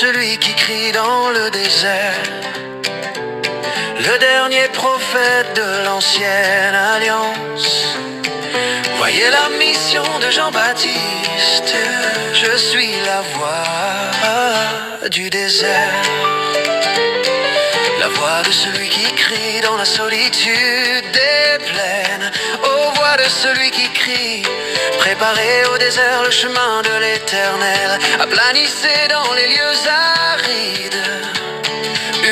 celui qui crie dans le désert, le dernier prophète de l'ancienne alliance. Voyez la mission de Jean-Baptiste, je suis la voix du désert, la voix de celui qui crie dans la solitude des plaines, aux voix de celui qui crie, préparez au désert le chemin de l'Éternel, aplanissez dans les lieux arides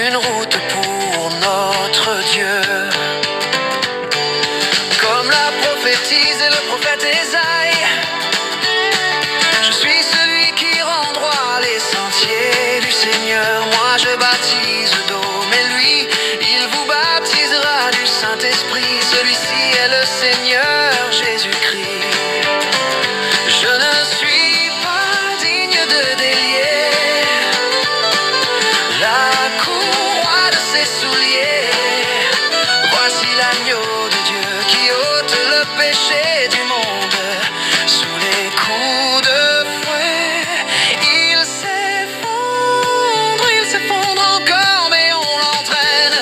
une route pour notre Dieu. Comme l'a prophétisé le prophète Ésaïe, je suis celui qui rend droit les sentiers du Seigneur. Moi je baptise d'eau, mais lui, il vous baptisera du Saint-Esprit. Celui-ci est le Seigneur Jésus-Christ. Je ne suis pas digne de délier la courroie de ses souliers. Voici l'agneau de Dieu qui ôte le péché du monde. Sous les coups de fouet, il s'effondre encore, mais on l'entraîne.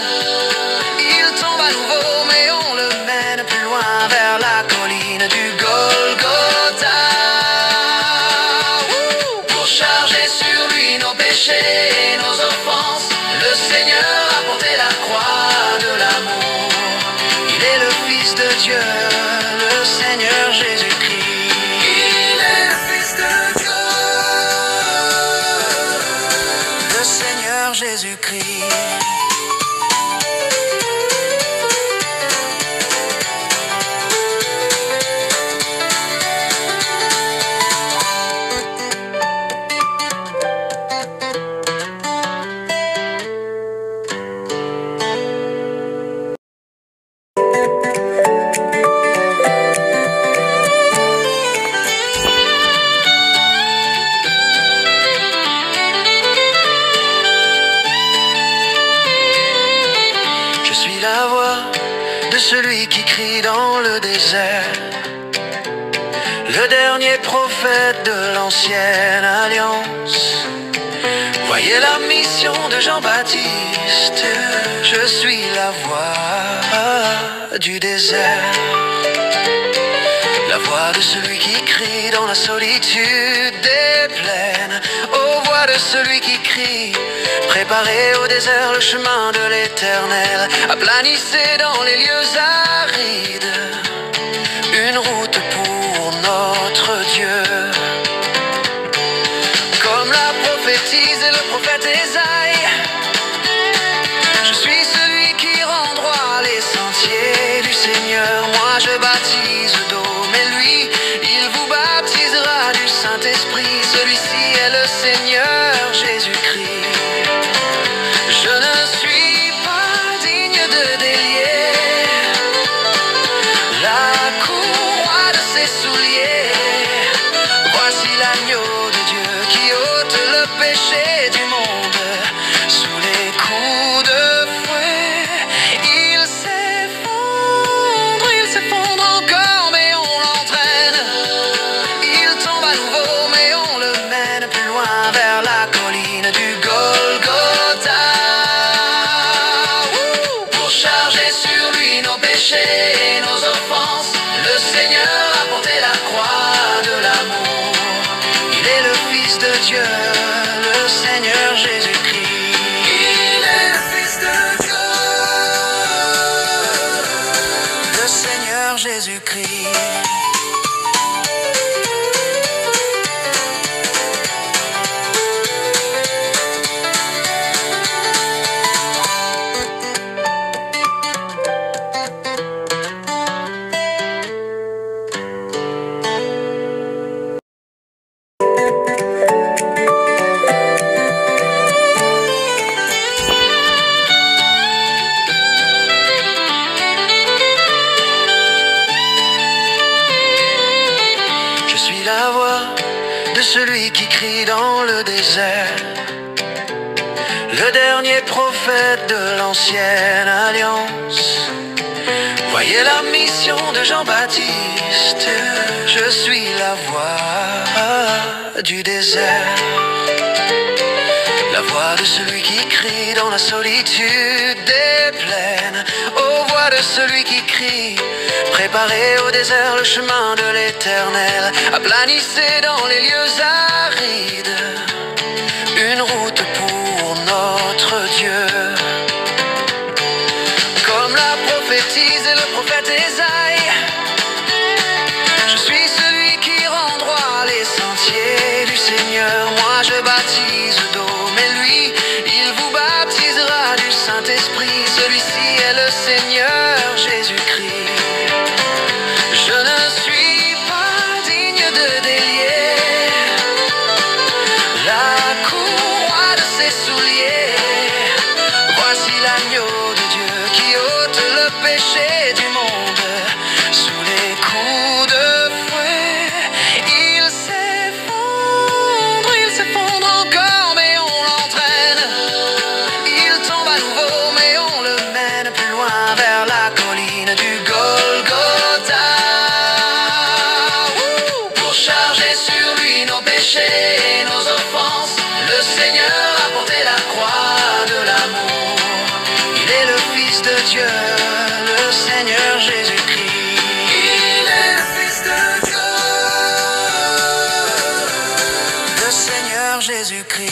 Il tombe à nouveau, mais on le mène plus loin vers la colline du Golgotha. Pour charger sur lui nos péchés et nos offenses, le Seigneur a porté la croix de l'amour. Il est le Fils de Dieu, le Seigneur Jésus-Christ. Il est le Fils de Dieu, le Seigneur Jésus-Christ. Je suis la voix de celui qui crie dans le désert, le dernier prophète de l'ancienne alliance. Voyez la mission de Jean-Baptiste, je suis la voix du désert, la voix de celui qui crie dans la solitude des plaines, aux voix de celui qui crie, préparez au désert le chemin de l'Éternel, aplanissez dans les lieux arides une route pour notre Dieu. Comme l'a prophétisé le prophète Ésaïe, je suis celui qui rend droit les sentiers du Seigneur. Moi je baptise d'eau, mais lui, il vous baptisera du Saint-Esprit. Celui-ci est le Seigneur Jésus-Christ. Je ne suis pas digne de délier la courroie de ses souliers. Voici l'agneau de Dieu qui ôte le péché du monde. Sous les coups de fouet, il s'effondre encore, mais on l'entraîne. Il tombe à nouveau, mais on le mène plus loin vers la colline du Golgotha. Pour charger sur lui nos péchés et nos offenses, le Seigneur a porté la croix de l'amour. Il est le Fils de Dieu, le Seigneur Jésus-Christ. Il est le Fils de Dieu, le Seigneur Jésus-Christ. Je suis la voix de celui qui crie dans le désert, le dernier prophète de l'ancienne alliance. Voyez la mission de Jean-Baptiste, je suis la voix du désert, voix de celui qui crie dans la solitude des plaines, aux voix de celui qui crie, préparez au désert le chemin de l'Éternel, aplanissez dans les lieux arides une route pour notre Dieu. Comme l'a prophétisé le prophète Ésaïe, je suis celui qui rend droit les sentiers du Seigneur. Moi je baptise d'eau, mais lui, il vous baptisera du Saint-Esprit. Celui-ci est le Seigneur Jésus-Christ. Je ne suis pas digne de délier la courroie de ses souliers. Voici l'agneau de Dieu qui ôte le péché du monde. Sous les coups de fouet, il s'effondre encore, mais on l'entraîne. Il tombe à nouveau, mais on le mène plus loin vers la colline du Golgotha. Pour charger sur lui nos péchés et nos offenses, le Seigneur a porté la croix de l'amour. Il est le Fils de Dieu, le Seigneur Jésus-Christ. Il est le Fils de Dieu, le Seigneur Jésus-Christ.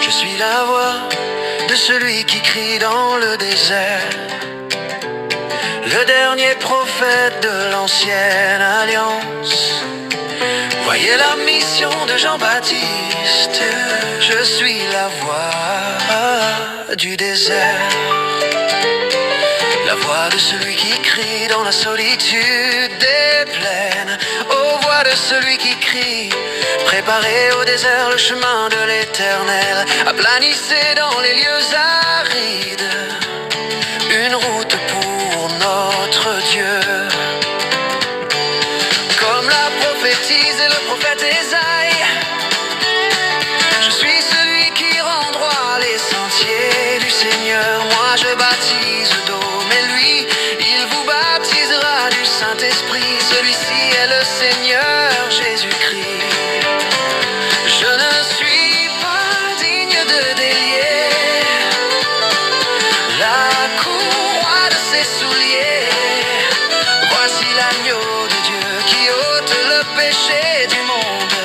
Je suis la voix de celui qui crie dans le désert, le dernier prophète de l'ancienne alliance. Voyez la mission de Jean-Baptiste, je suis la voix du désert, la voix de celui qui crie dans la solitude des plaines, aux voix de celui qui crie, préparez au désert le chemin de l'Éternel, aplanissez dans les lieux arides une route pour notre Dieu. Comme l'a prophétisé le prophète Ésaïe, je suis celui qui rend droit les sentiers du Seigneur. Moi je baptise d'eau, mais lui, il vous baptisera du Saint-Esprit. Celui-ci est le Seigneur Jésus-Christ. Je ne suis pas digne de délier la courroie de ses souliers. Voici l'agneau de Dieu qui ôte le péché du monde.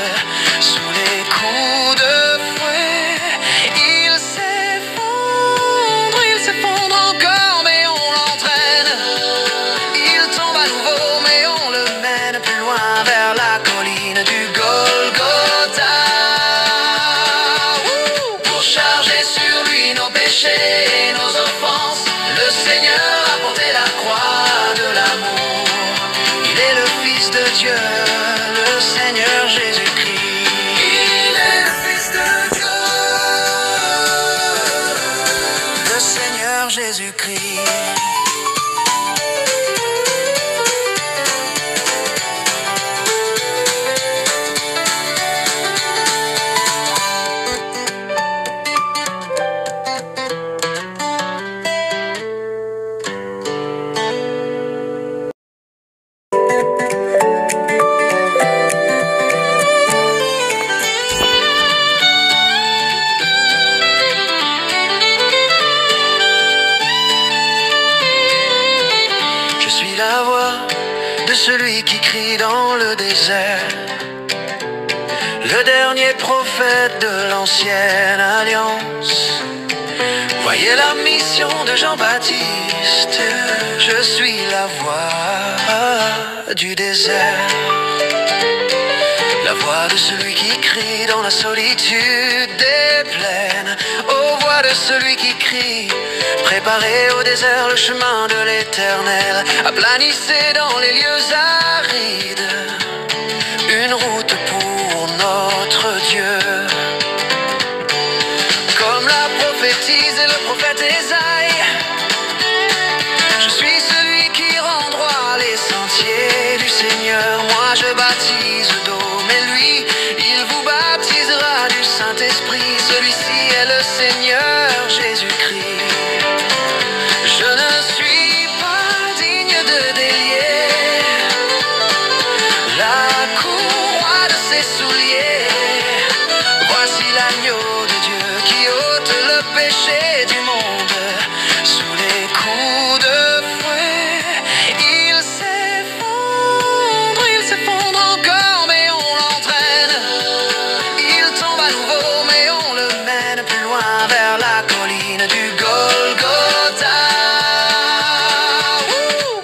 Sous les coups de fouet, il s'effondre encore, mais on l'entraîne. Il tombe à nouveau, mais on le mène plus loin vers la colline du Golgotha. Pour charger sur lui nos péchés et nos offenses, le Seigneur a porté la croix de l'amour. Il est le Fils de Dieu, le Seigneur Jésus-Christ. Il est le Fils de Dieu, le Seigneur Jésus-Christ. Je suis la voix de celui qui crie dans le désert, le dernier prophète de l'ancienne alliance. Voyez la mission de Jean-Baptiste, je suis la voix du désert, la voix de celui qui crie dans la solitude des plaines, aux voix de celui qui crie, préparez au désert le chemin de l'Éternel, aplanissez dans les lieux arides une route pour notre Dieu. prophétise le prophète Ésaïe. Je suis celui qui rend droit les sentiers du Seigneur. Moi je baptise d'eau, mais lui, il vous baptisera du Saint-Esprit. Celui-ci est le Seigneur Jésus-Christ. Je ne suis pas digne de délier la courroie de ses souliers. Voici l'agneau de Dieu qui ôte le péché du monde. Sous les coups de fouet, il s'effondre encore, mais on l'entraîne. Il tombe à nouveau, mais on le mène plus loin vers la colline du Golgotha.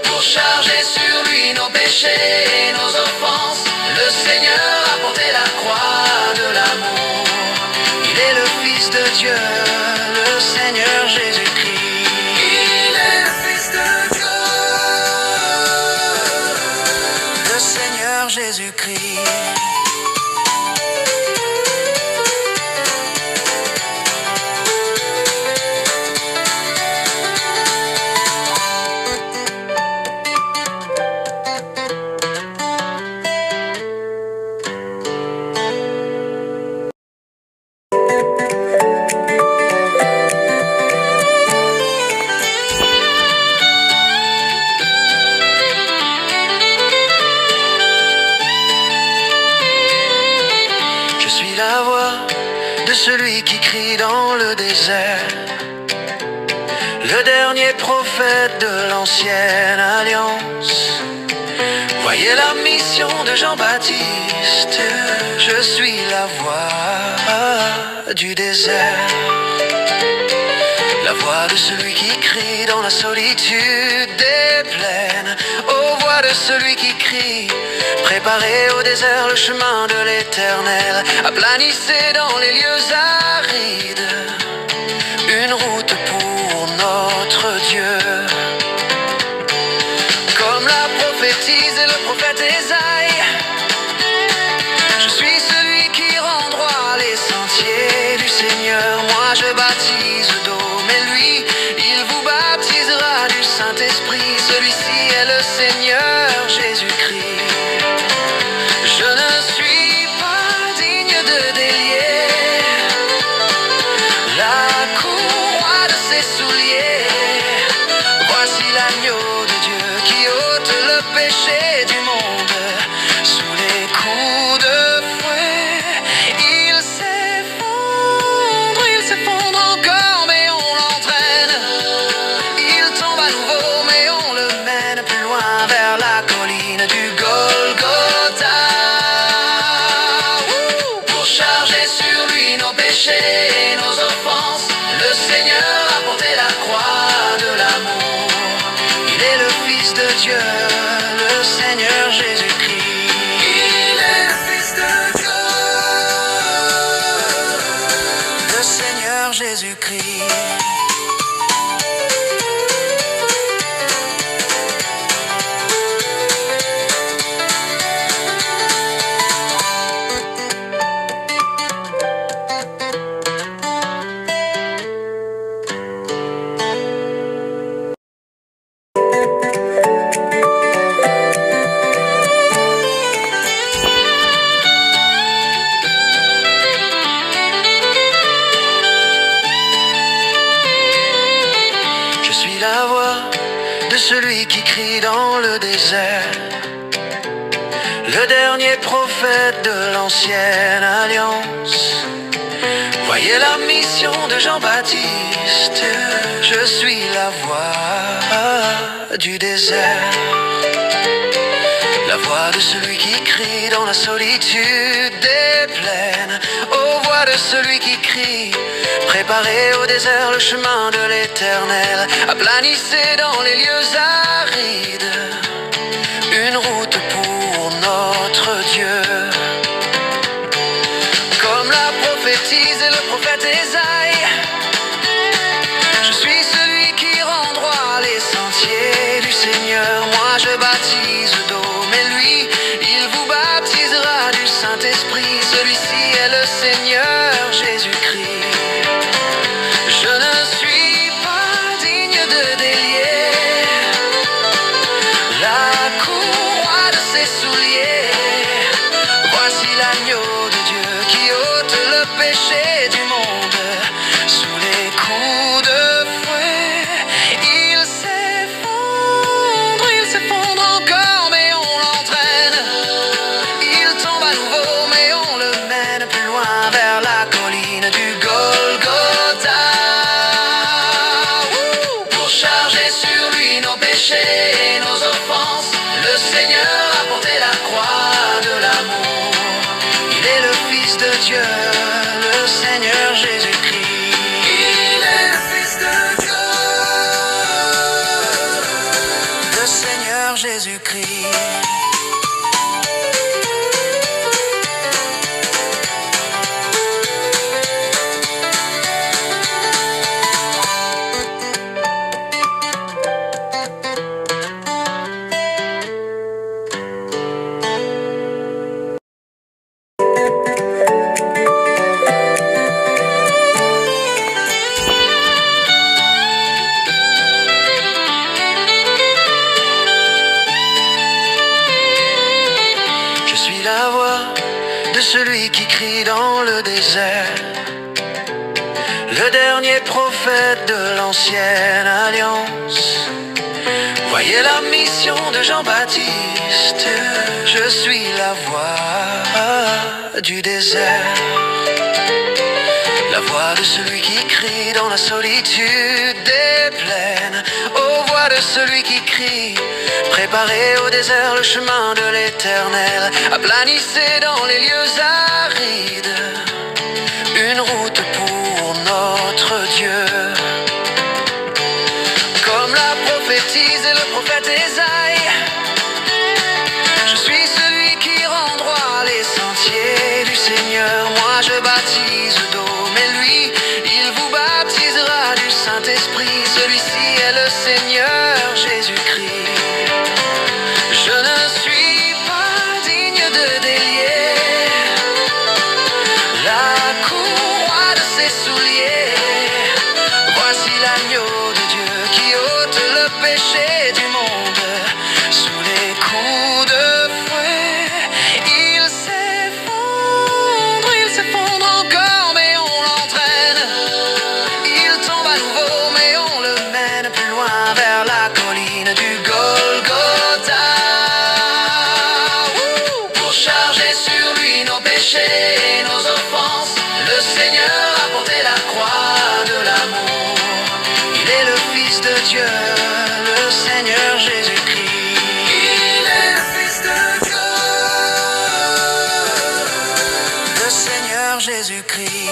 Pour charger sur lui nos péchés et nos offenses, le Seigneur a porté la croix de l'amour. Il est le Fils de Dieu, le Seigneur Jésus-Christ. Il est le Fils de Dieu, le Seigneur Jésus-Christ. Je suis la voix de celui qui crie dans le désert, le dernier prophète de l'ancienne alliance. Voyez la mission de Jean-Baptiste, je suis la voix du désert, la voix de celui qui crie dans la solitude des plaines, aux voix de celui qui crie: préparez au désert le chemin de l'Éternel, aplanissez dans les lieux arides une route pour notre Dieu. Comme l'a prophétisé le prophète Ésaïe, je suis celui qui rend droit les sentiers du Seigneur. Moi je baptise d'eau, mais lui, il vous baptisera du Saint-Esprit. Celui-ci est le Seigneur Jésus-Christ. Je ne suis pas digne de délier la courroie de ses souliers. Voici l'agneau de Dieu qui ôte le péché du monde. Sous les coups de fouet, il s'effondre encore, mais on l'entraîne. Il tombe à nouveau, mais on le mène plus loin vers la colline du Golgotha. Pour charger sur lui nos péchés et nos offenses, le Seigneur a porté la croix de l'amour. Il est le Fils de Dieu, le Seigneur Jésus-Christ. Il est le Fils de Dieu, le Seigneur Jésus-Christ. Je suis la voix de celui qui crie dans le désert, le dernier prophète de l'ancienne alliance. Voyez la mission de Jean-Baptiste, je suis la voix du désert, la voix de celui qui crie dans la solitude des plaines, aux voix de celui qui crie: préparez au désert le chemin de l'Éternel, aplanissez dans les lieux arides une route pour notre Dieu. Comme l'a prophétisé le prophète Ésaïe, je suis celui qui rend droit les sentiers du Seigneur. Moi je baptise d'eau, mais lui, il vous baptisera du Saint-Esprit. Celui-ci est le Seigneur Jésus-Christ. Je ne péchés du monde. Sous les coups de fouet, il s'effondre encore, mais on l'entraîne. Il tombe à nouveau, mais on le mène plus loin vers la colline du Golgotha. Pour charger sur lui nos péchés et nos offenses, le Seigneur a porté la croix de l'amour. Il est le Fils de Dieu, le Seigneur Jésus-Christ. Il est le Fils de Dieu, le Seigneur Jésus-Christ. La voix de celui qui crie dans le désert, le dernier prophète de l'ancienne alliance. Voyez la mission de Jean-Baptiste, je suis la voix du désert. La voix de celui qui crie dans la solitude des plaines, aux voix de celui qui crie, préparez au désert le chemin de l'Éternel, aplanissez dans les lieux arides une route pour notre Dieu. Comme l'a prophétisé le prophète Ésaïe, je suis celui qui rend droit les sentiers du Seigneur. Moi je baptise d'eau, mais lui, il vous baptisera du Saint-Esprit. Celui-ci est le Seigneur Jésus-Christ. Je ne suis pas digne de délier la courroie de ses souliers. Voici l'agneau de Dieu qui ôte le péché du monde. Sous les coups de fouet, il s'effondre encore, mais on l'entraîne. Il tombe à nouveau, mais on le mène plus loin vers la colline du Golgotha. Pour charger sur lui nos péchés et nos offenses, le Seigneur a porté la croix de l'amour. Il est le Fils de Dieu, le Seigneur Jésus-Christ. Il est le Fils de Dieu, le Seigneur Jésus-Christ.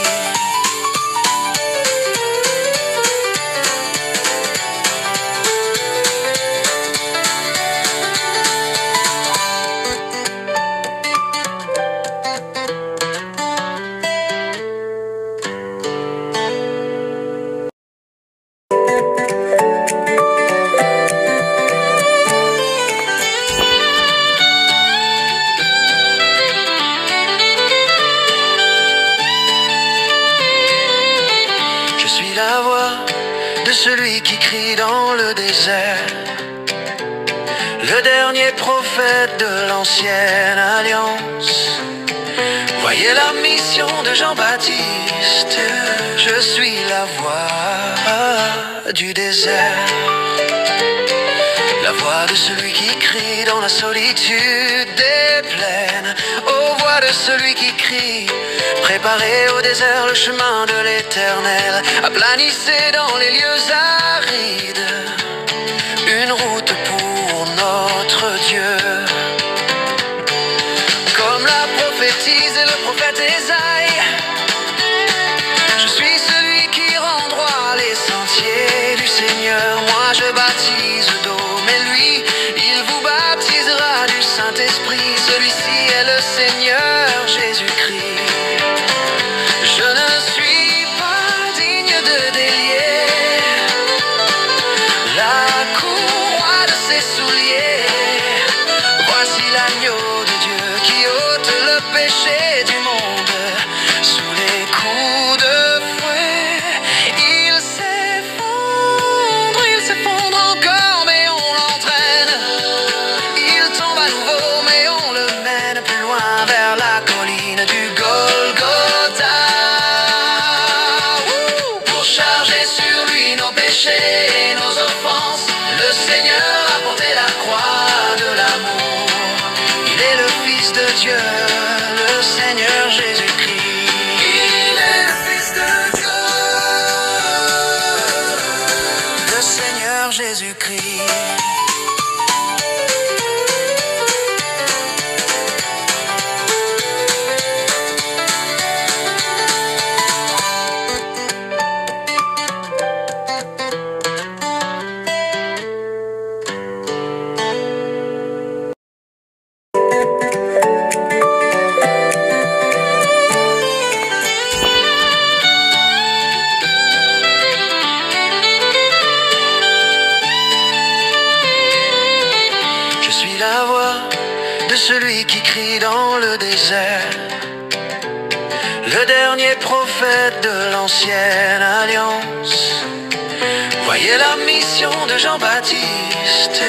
Je suis la voix de celui qui crie dans le désert, le dernier prophète de l'ancienne alliance. Voyez la mission de Jean-Baptiste, je suis la voix du désert. La voix de celui qui crie dans la solitude des plaines, aux voix de celui qui crie, préparez au désert le chemin de l'Éternel, aplanissez dans les lieux arides une route pour notre Dieu. Comme l'a prophétisé le prophète Ésaïe, je suis celui qui rend droit les sentiers du Seigneur. Moi je baptise d'eau, mais lui, il vous baptisera du Saint-Esprit. Celui-ci est le Seigneur Jésus-Christ. Je ne suis pas digne de délier la courroie de prophète de l'ancienne alliance. Voyez la mission de Jean-Baptiste,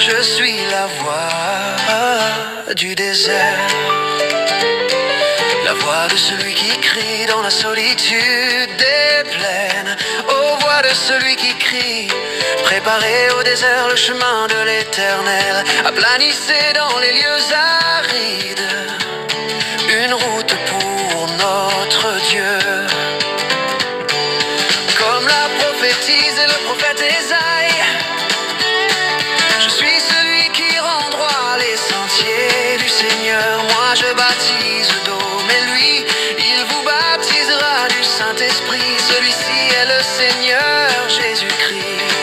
je suis la voix du désert. La voix de celui qui crie dans la solitude des plaines. Aux voix de celui qui crie, préparez au désert le chemin de l'Éternel. Aplanissez dans les lieux arides une route pour notre Dieu. Comme l'a prophétisé le prophète Ésaïe, je suis celui qui rend droit les sentiers du Seigneur. Moi je baptise d'eau, mais lui, il vous baptisera du Saint-Esprit. Celui-ci est le Seigneur Jésus-Christ.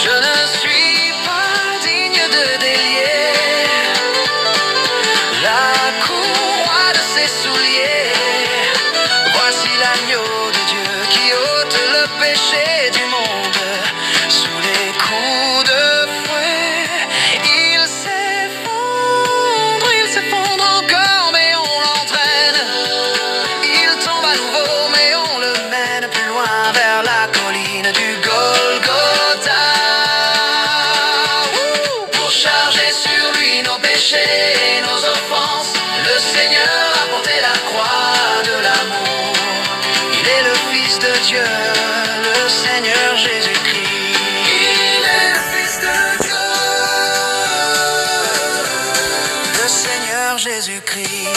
Je ne suis pas digne de délier la courroie de ses souliers. Voici l'agneau de Dieu qui ôte le péché du monde. Sous les coups de fouet, il s'effondre encore, mais on l'entraîne. Il tombe à nouveau, mais on le mène plus loin vers la colline du Golgotha. Pour charger sur lui nos péchés et nos offenses, le Seigneur a porté la croix de l'amour. Il est le Fils de Dieu, le Seigneur Jésus-Christ. Il est le Fils de Dieu, le Seigneur Jésus-Christ.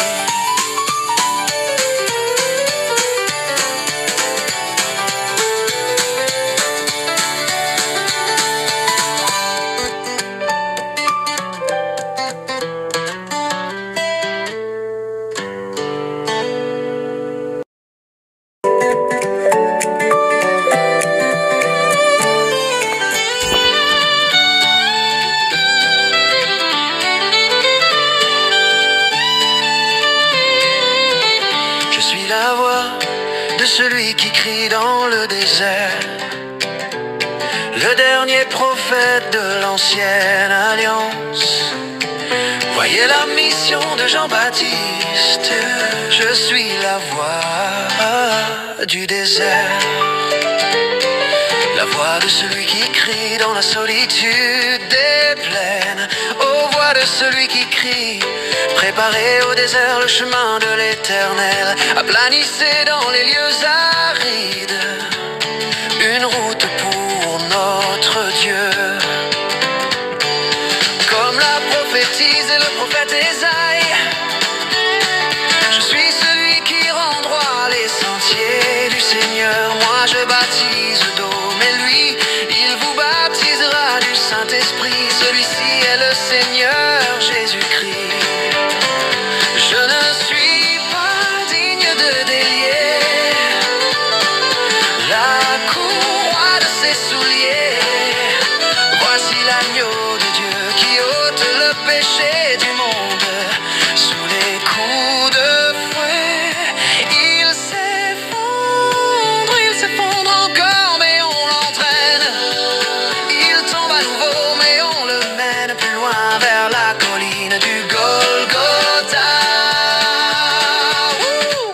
Je suis la voix de celui qui crie dans le désert, le dernier prophète de l'ancienne alliance. Voyez la mission de Jean-Baptiste, je suis la voix du désert. La voix de celui qui crie dans la solitude des plaines. Aux voix de celui qui crie, préparez au désert le chemin de l'Éternel. Aplanissez dans les lieux arides une route pour notre Dieu. Comme l'a prophétisé le prophète Ésaïe, je suis celui qui rend droit les sentiers du Seigneur. Moi je baptise d'eau, mais lui, il vous baptisera du Saint-Esprit. Celui-ci est le Seigneur Jésus-Christ. Je ne suis pas digne de délier la courroie de ses souliers. Voici l'agneau de Dieu qui ôte le péché du monde. Sous les coups de fouet, il s'effondre encore, mais on l'entraîne. Il tombe à nouveau, mais on le mène plus loin vers la colline du Golgotha.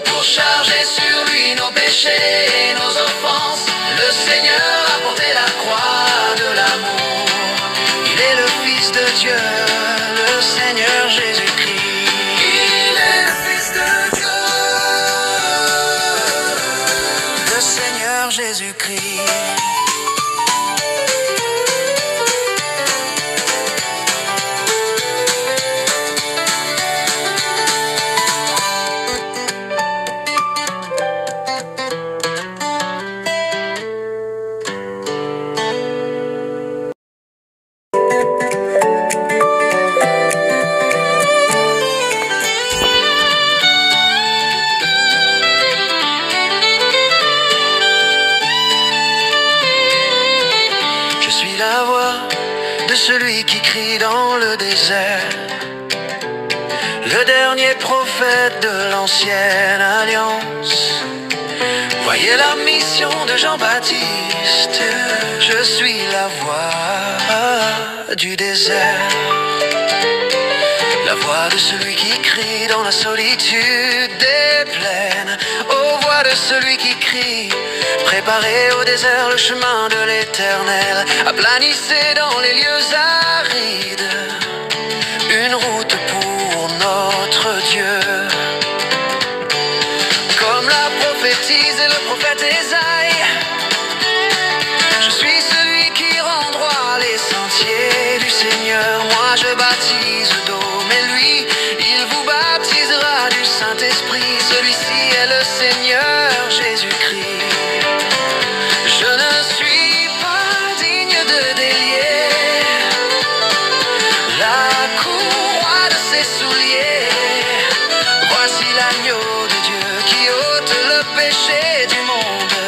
Pour charger sur lui nos péchés et nos offenses, le Seigneur a porté la croix de l'amour. Il est le Fils de Dieu, le Seigneur Jésus-Christ. Il est le Fils de Dieu, le Seigneur Jésus-Christ. La voix de celui qui crie dans le désert, le dernier prophète de l'ancienne alliance. Voyez la mission de Jean-Baptiste, je suis la voix du désert. La voix de celui qui crie dans la solitude des plaines. celui qui crie, préparez au désert le chemin de l'Éternel, aplanissez dans les lieux arides une route pour notre Dieu. Comme l'a prophétisé le prophète Ésaïe, je suis celui qui rend droit les sentiers du Seigneur. Moi je baptise d'eau, mais lui, il vous baptisera du Saint-Esprit. Celui-ci est le Seigneur Jésus-Christ. Je ne suis pas digne de délier la courroie de ses souliers. Voici l'agneau de Dieu qui ôte le péché du monde.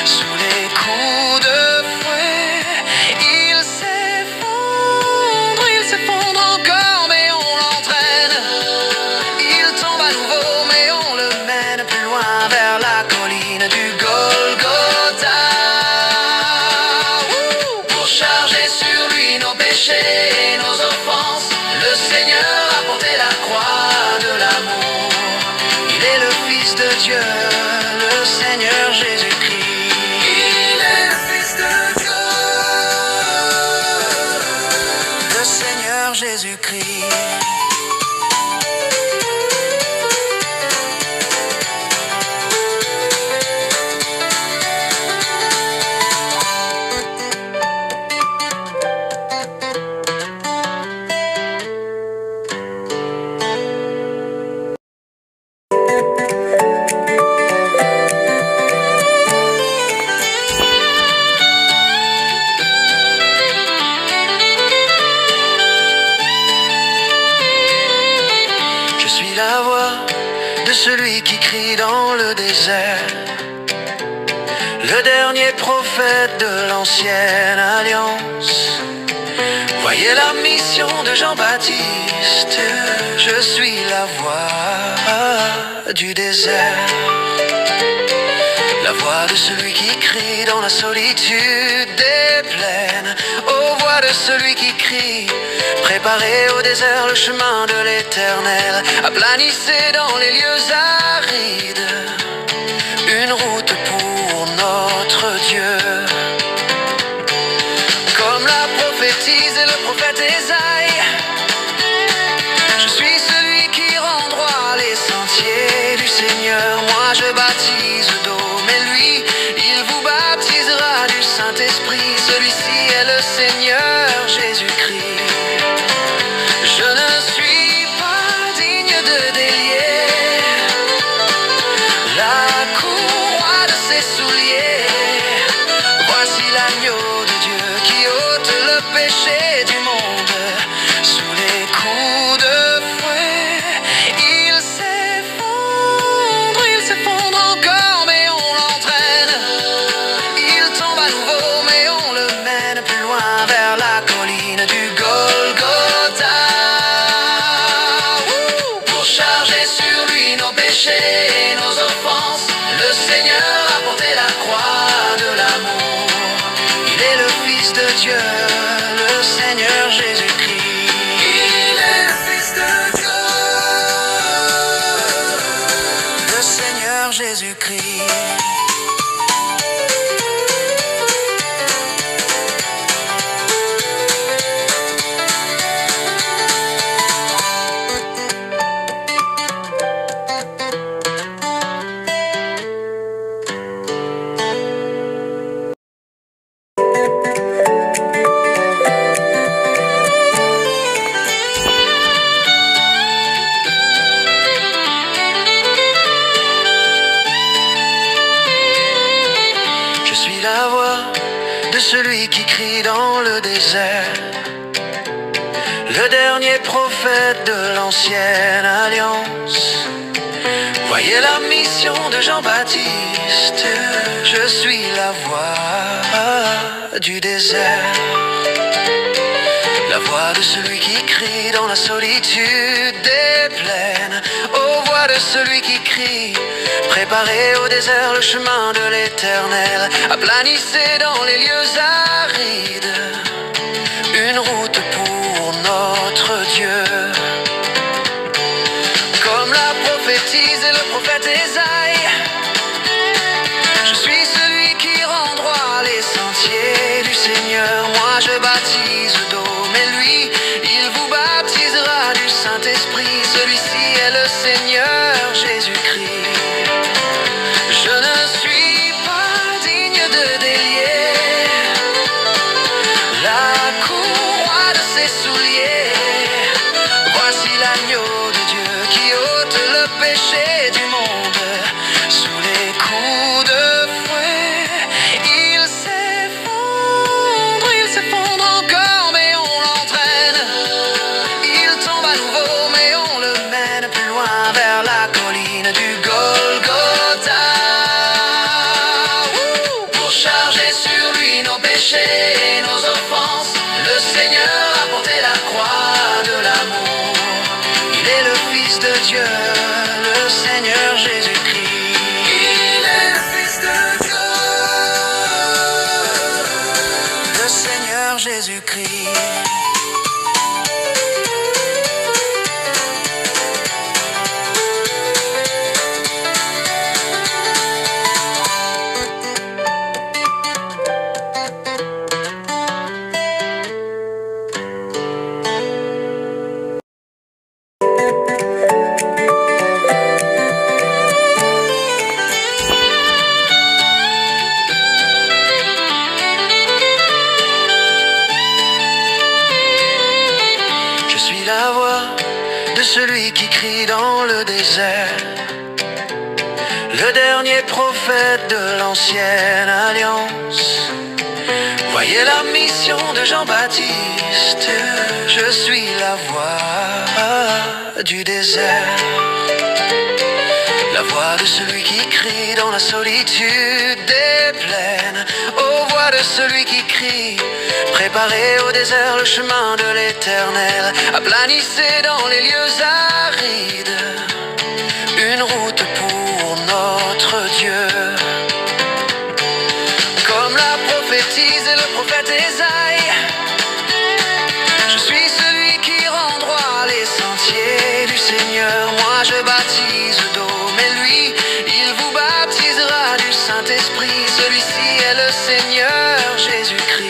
Sous les coups de fouet, il s'effondre encore, mais on l'entraîne. Il tombe à nouveau, mais on le mène plus loin vers la colline du Golgotha. Pour charger sur lui nos péchés et nos offenses, le Seigneur a porté la croix de l'amour. Il est le Fils de Dieu, le Seigneur Jésus-Christ. Il est le Fils de Dieu, le Seigneur Jésus-Christ. Je suis la voix de celui qui crie dans le désert, le dernier prophète de l'ancienne alliance. Voyez la mission de Jean-Baptiste, je suis la voix du désert, la voix de celui qui crie dans la solitude des plaines, aux voix de celui qui crie, préparez au désert le chemin de l'Éternel, aplanissez dans les lieux arides une route pour notre Dieu. Comme l'a prophétisé le prophète Ésaïe, je suis celui qui rend droit les sentiers du Seigneur. Moi je baptise d'eau, mais lui, il vous baptisera du Saint-Esprit. Celui-ci est le Seigneur Jésus-Christ. Je ne suis pas digne de délier la courroie de ses souliers. Voici l'agneau de Dieu qui ôte le péché du monde. Sous les coups de fouet, il s'effondre encore, mais on l'entraîne. Il tombe à nouveau, mais on le mène plus loin vers la colline du Golgotha. Pour charger sur lui nos péchés et nos offenses, le Seigneur a porté la croix de l'amour. Il est le Fils de Dieu, le Seigneur Jésus-Christ. Il est le Fils de Dieu, le Seigneur Jésus-Christ. Je suis la voix de celui qui crie dans le désert, le dernier prophète de l'ancienne alliance. Voyez la mission de Jean-Baptiste, je suis la voix du désert, la voix de celui qui crie dans la solitude des plaines, aux voix de celui qui crie, préparez au désert le chemin de l'Éternel, aplanissez dans les lieux arides une route pour notre Dieu. Comme l'a prophétisé le prophète Ésaïe, celui qui crie dans le désert, le dernier prophète de l'ancienne alliance. Voyez la mission de Jean-Baptiste, je suis la voix du désert, la voix de celui qui crie dans la solitude des plaines, aux voix de celui qui crie, préparez au désert le chemin de l'éternel, aplanissez dans les lieux arides une route pour notre Dieu. Comme l'a prophétisé le prophète Ésaïe, je suis celui qui rend droit les sentiers du Seigneur. Moi je baptise d'eau, mais lui, il vous baptisera du Saint-Esprit. Celui-ci est le Seigneur Jésus-Christ.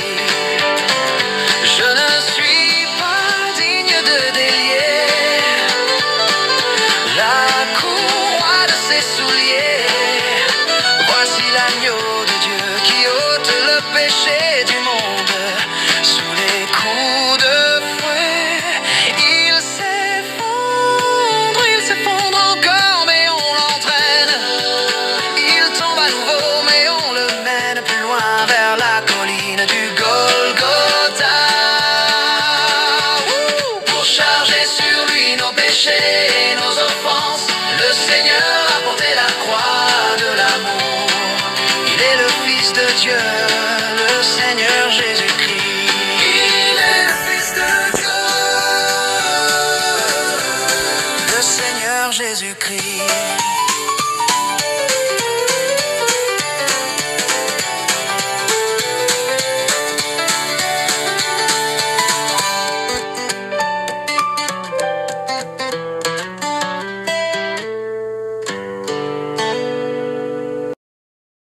Je ne suis pas digne de délier la courroie de ses souliers. Voici l'agneau de Dieu qui ôte le péché du monde. Sous les coups de fouet, il s'effondre encore, mais on l'entraîne. Il tombe à nouveau, mais on le mène plus loin vers la colline du Golgotha. Pour charger sur lui nos péchés et nos offenses, le Seigneur a porté la croix de l'amour. Il est le Fils de Dieu.